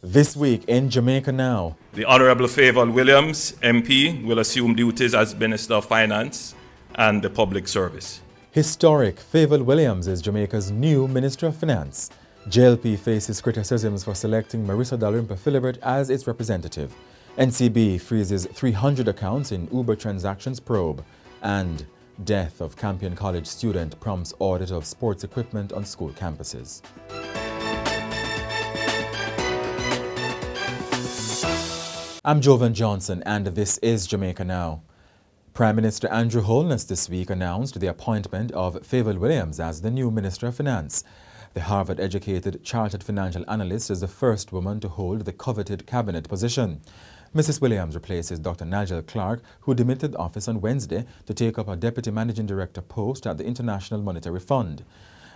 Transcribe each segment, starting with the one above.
This week in Jamaica Now. The Honourable Fayval Williams, MP, will assume duties as Minister of Finance and the Public Service. Historic, Fayval Williams is Jamaica's new Minister of Finance. JLP faces criticisms for selecting Marissa Dalrymple-Philibert as its representative. NCB freezes 300 accounts in Uber transactions probe. And death of Campion College student prompts audit of sports equipment on school campuses. I'm Jovan Johnson, and this is Jamaica Now. Prime Minister Andrew Holness this week announced the appointment of Fayval Williams as the new Minister of Finance. The Harvard-educated chartered financial analyst is the first woman to hold the coveted cabinet position. Mrs. Williams replaces Dr. Nigel Clarke, who demitted office on Wednesday to take up a Deputy Managing Director post at the International Monetary Fund.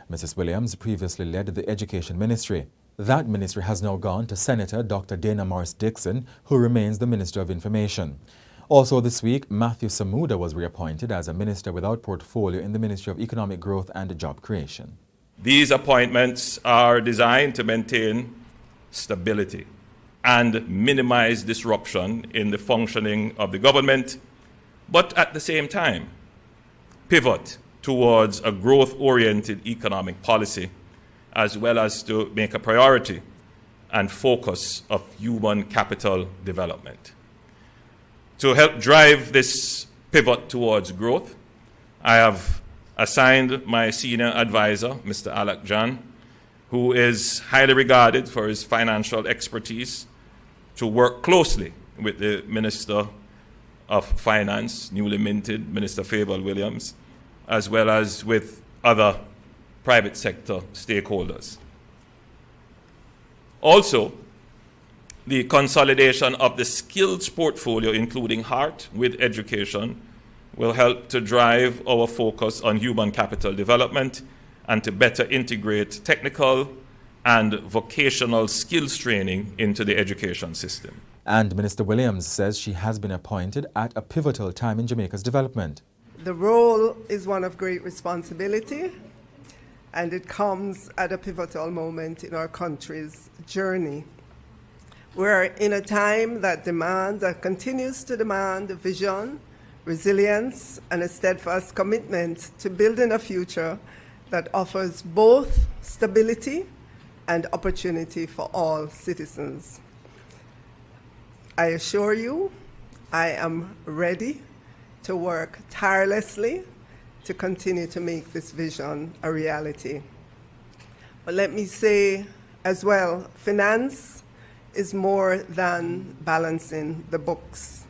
Mrs. Williams previously led the Education Ministry. That ministry has now gone to Senator Dr. Dana Morris-Dixon, who remains the Minister of Information. Also this week, Matthew Samuda was reappointed as a minister without portfolio in the Ministry of Economic Growth and Job Creation. These appointments are designed to maintain stability and minimize disruption in the functioning of the government, but at the same time, pivot towards a growth-oriented economic policy, as well as to make a priority and focus of human capital development. To help drive this pivot towards growth, I have assigned my senior advisor, Mr. Alec John, who is highly regarded for his financial expertise, to work closely with the Minister of Finance, newly minted Minister Fayval Williams, as well as with other private sector stakeholders. Also, the consolidation of the skills portfolio, including heart with education, will help to drive our focus on human capital development and to better integrate technical and vocational skills training into the education system. And Minister Williams says she has been appointed at a pivotal time in Jamaica's development. The role is one of great responsibility, and it comes at a pivotal moment in our country's journey. We're in a time that continues to demand vision, resilience, and a steadfast commitment to building a future that offers both stability and opportunity for all citizens. I assure you, I am ready to work tirelessly to continue to make this vision a reality. But let me say as well, finance is more than balancing the books.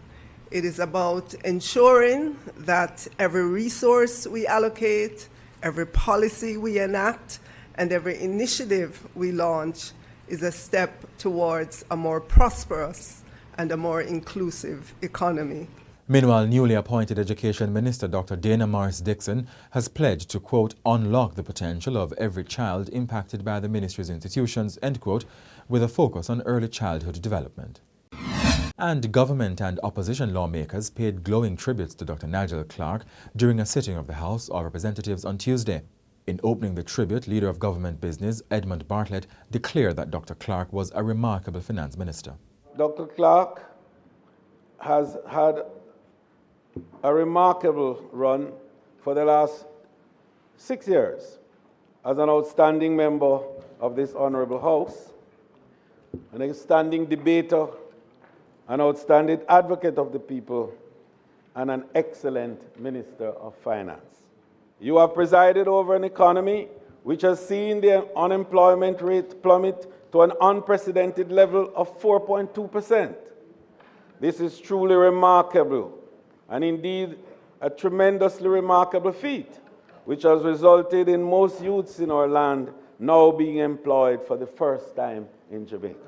It is about ensuring that every resource we allocate, every policy we enact, and every initiative we launch is a step towards a more prosperous and a more inclusive economy. Meanwhile, newly appointed Education Minister Dr. Dana Morris-Dixon has pledged to, quote, unlock the potential of every child impacted by the ministry's institutions, end quote, with a focus on early childhood development. And government and opposition lawmakers paid glowing tributes to Dr. Nigel Clarke during a sitting of the House of Representatives on Tuesday. In opening the tribute, Leader of Government Business Edmund Bartlett declared that Dr. Clarke was a remarkable finance minister. Dr. Clarke has had a remarkable run for the last 6 years as an outstanding member of this honorable House, an outstanding debater, an outstanding advocate of the people, and an excellent Minister of Finance. You have presided over an economy which has seen the unemployment rate plummet to an unprecedented level of 4.2%. This is truly remarkable, and indeed a tremendously remarkable feat, which has resulted in most youths in our land now being employed for the first time in Jamaica.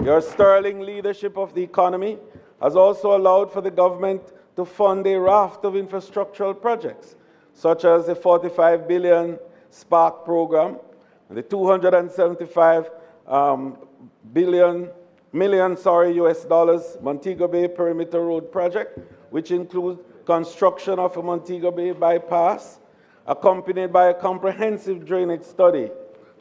Your sterling leadership of the economy has also allowed for the government to fund a raft of infrastructural projects, such as the 45 billion Spark program, and the 275 million US dollars Montego Bay Perimeter Road project, which includes construction of a Montego Bay bypass, accompanied by a comprehensive drainage study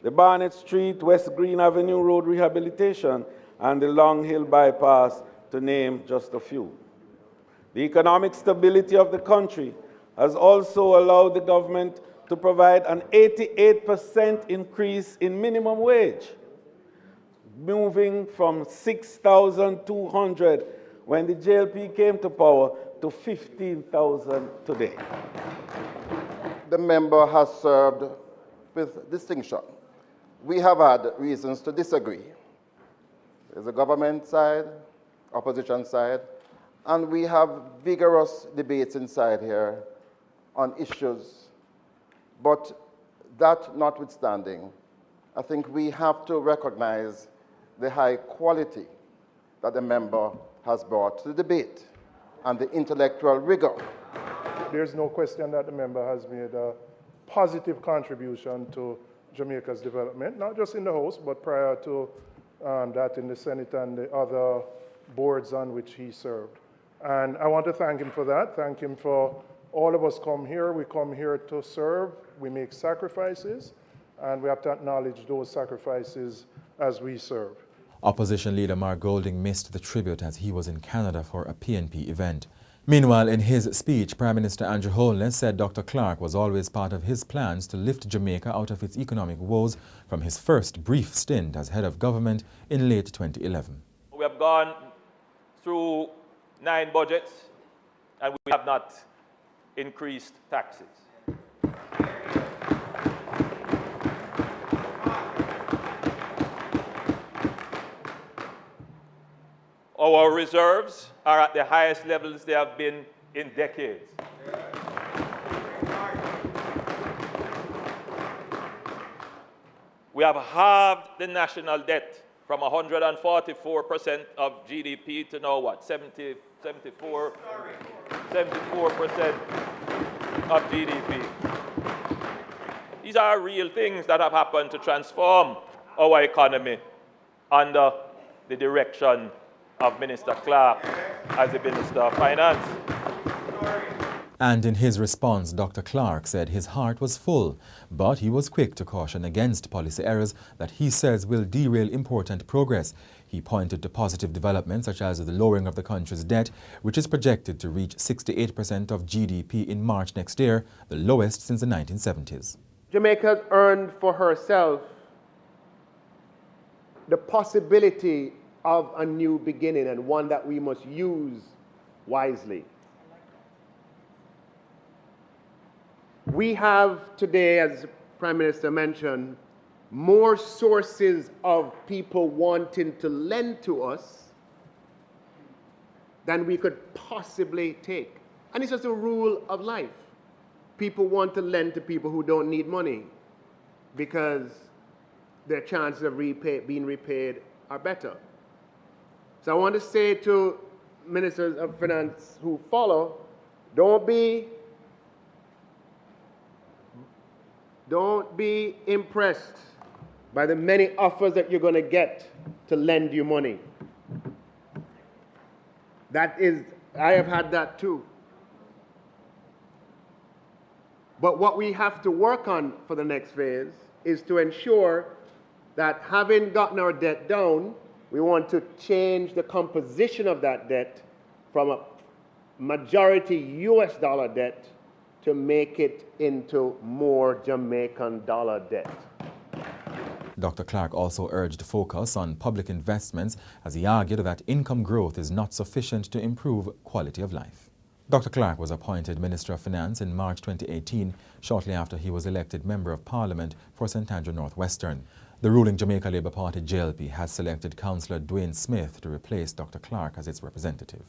the Barnett Street, West Green Avenue Road rehabilitation, and the Long Hill bypass, to name just a few. The economic stability of the country has also allowed the government to provide an 88% increase in minimum wage, moving from 6,200 when the JLP came to power to 15,000 today. The member has served with distinction. We have had reasons to disagree. There's a government side, opposition side, and we have vigorous debates inside here on issues. But that notwithstanding, I think we have to recognize the high quality that the member has brought to the debate and the intellectual rigor. There's no question that the member has made a positive contribution to Jamaica's development, not just in the House, but prior to that in the Senate and the other boards on which he served. And I want to thank him for that, thank him for all of us come here. We come here to serve, we make sacrifices, and we have to acknowledge those sacrifices as we serve. Opposition leader Mark Golding missed the tribute as he was in Canada for a PNP event. Meanwhile, in his speech, Prime Minister Andrew Holness said Dr. Clarke was always part of his plans to lift Jamaica out of its economic woes from his first brief stint as head of government in late 2011. We have gone through 9 budgets and we have not increased taxes. Our reserves are at the highest levels they have been in decades. We have halved the national debt from 144% of GDP to now what, 74% of GDP. These are real things that have happened to transform our economy under the direction of Minister Clarke as the Minister of Finance. And in his response, Dr. Clarke said his heart was full, but he was quick to caution against policy errors that he says will derail important progress. He pointed to positive developments such as the lowering of the country's debt, which is projected to reach 68% of GDP in March next year, the lowest since the 1970s. Jamaica has earned for herself the possibility of a new beginning, and one that we must use wisely. We have today, as the Prime Minister mentioned, more sources of people wanting to lend to us than we could possibly take. And it's just a rule of life. People want to lend to people who don't need money because their chances of being repaid are better. So I want to say to ministers of finance who follow, don't be impressed by the many offers that you're going to get to lend you money. I have had that too. But what we have to work on for the next phase is to ensure that having gotten our debt down, we want to change the composition of that debt from a majority US dollar debt to make it into more Jamaican dollar debt. Dr. Clarke also urged focus on public investments as he argued that income growth is not sufficient to improve quality of life. Dr. Clarke was appointed Minister of Finance in March 2018, shortly after he was elected Member of Parliament for St. Andrew North Western. The ruling Jamaica Labour Party JLP has selected Councillor Dwayne Smith to replace Dr. Clarke as its representative.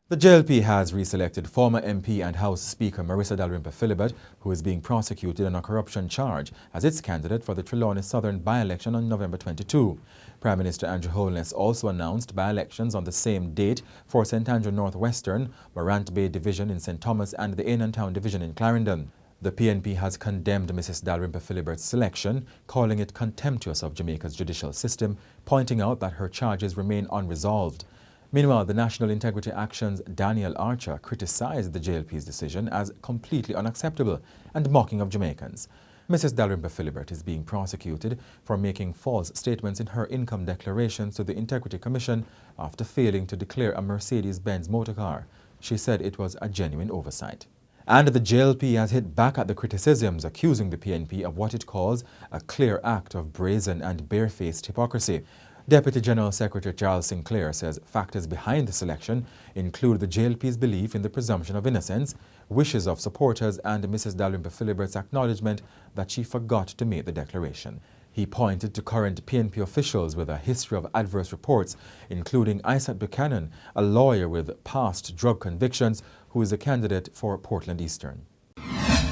The JLP has reselected former MP and House Speaker Marissa Dalrymple-Philibert, who is being prosecuted on a corruption charge, as its candidate for the Trelawney Southern by-election on November 22. Prime Minister Andrew Holness also announced by-elections on the same date for St. Andrew North Western, Morant Bay Division in St. Thomas and the Inn and Town Division in Clarendon. The PNP has condemned Mrs. Dalrymple-Philibert's selection, calling it contemptuous of Jamaica's judicial system, pointing out that her charges remain unresolved. Meanwhile, the National Integrity Action's Daniel Archer criticized the JLP's decision as completely unacceptable and mocking of Jamaicans. Mrs. Dalrymple-Philibert is being prosecuted for making false statements in her income declarations to the Integrity Commission after failing to declare a Mercedes-Benz motorcar. She said it was a genuine oversight. And the JLP has hit back at the criticisms accusing the PNP of what it calls a clear act of brazen and barefaced hypocrisy. Deputy General Secretary Charles Sinclair says factors behind the selection include the JLP's belief in the presumption of innocence, wishes of supporters, and Mrs. Dalrymple-Philibert's acknowledgement that she forgot to make the declaration. He pointed to current PNP officials with a history of adverse reports, including Isaac Buchanan, a lawyer with past drug convictions, who is a candidate for Portland Eastern.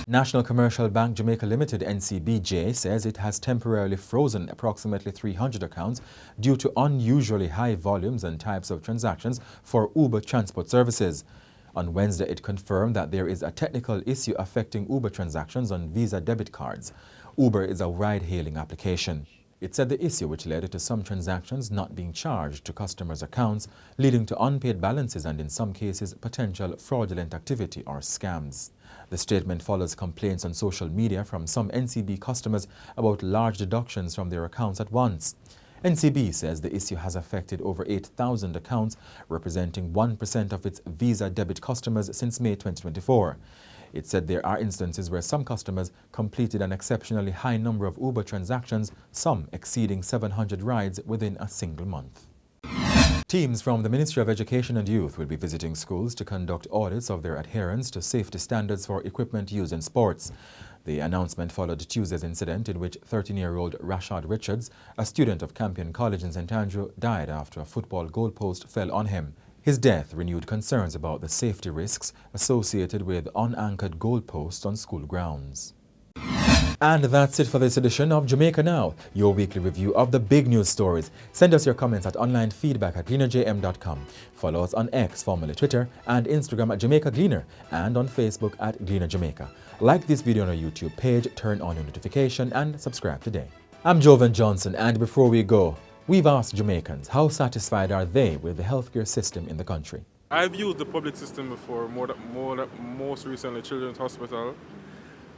National Commercial Bank Jamaica Limited NCBJ says it has temporarily frozen approximately 300 accounts due to unusually high volumes and types of transactions for Uber transport services. On Wednesday, it confirmed that there is a technical issue affecting Uber transactions on Visa debit cards. Uber is a ride-hailing application. It said the issue, which led to some transactions not being charged to customers' accounts, leading to unpaid balances and in some cases potential fraudulent activity or scams. The statement follows complaints on social media from some NCB customers about large deductions from their accounts at once. NCB says the issue has affected over 8,000 accounts, representing 1% of its Visa debit customers since May 2024. It said there are instances where some customers completed an exceptionally high number of Uber transactions, some exceeding 700 rides within a single month. Teams from the Ministry of Education and Youth will be visiting schools to conduct audits of their adherence to safety standards for equipment used in sports. The announcement followed Tuesday's incident in which 13-year-old Rashad Richards, a student of Campion College in St. Andrew, died after a football goalpost fell on him. His death renewed concerns about the safety risks associated with unanchored goalposts on school grounds. And that's it for this edition of Jamaica Now, your weekly review of the big news stories. Send us your comments at onlinefeedback@gleanerjm.com. Follow us on X, formerly Twitter, and Instagram at Jamaica Gleaner, and on Facebook at Gleaner Jamaica. Like this video on our YouTube page, turn on your notification, and subscribe today. I'm Jovan Johnson, and before we go, we've asked Jamaicans how satisfied are they with the healthcare system in the country. I've used the public system before, most recently Children's Hospital.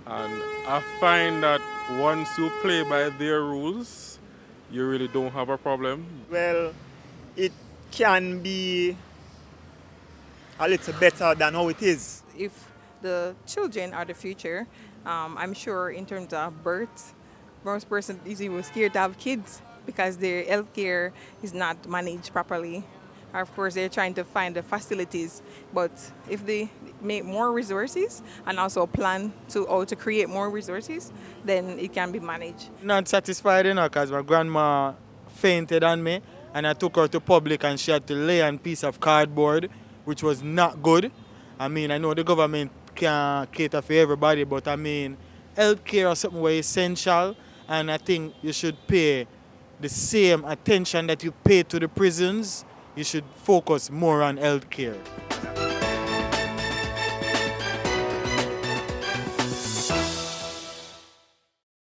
And I find that once you play by their rules, you really don't have a problem. Well, it can be a little better than how it is. If the children are the future, I'm sure in terms of birth, most persons is even scared to have kids because their health care is not managed properly. Of course, they're trying to find the facilities, but if they make more resources and also plan to create more resources, then it can be managed. Not satisfied enough because my grandma fainted on me and I took her to public and she had to lay on a piece of cardboard, which was not good. I mean, I know the government can't cater for everybody, but I mean, healthcare is something very essential, and I think you should pay the same attention that you pay to the prisons. You should focus more on healthcare.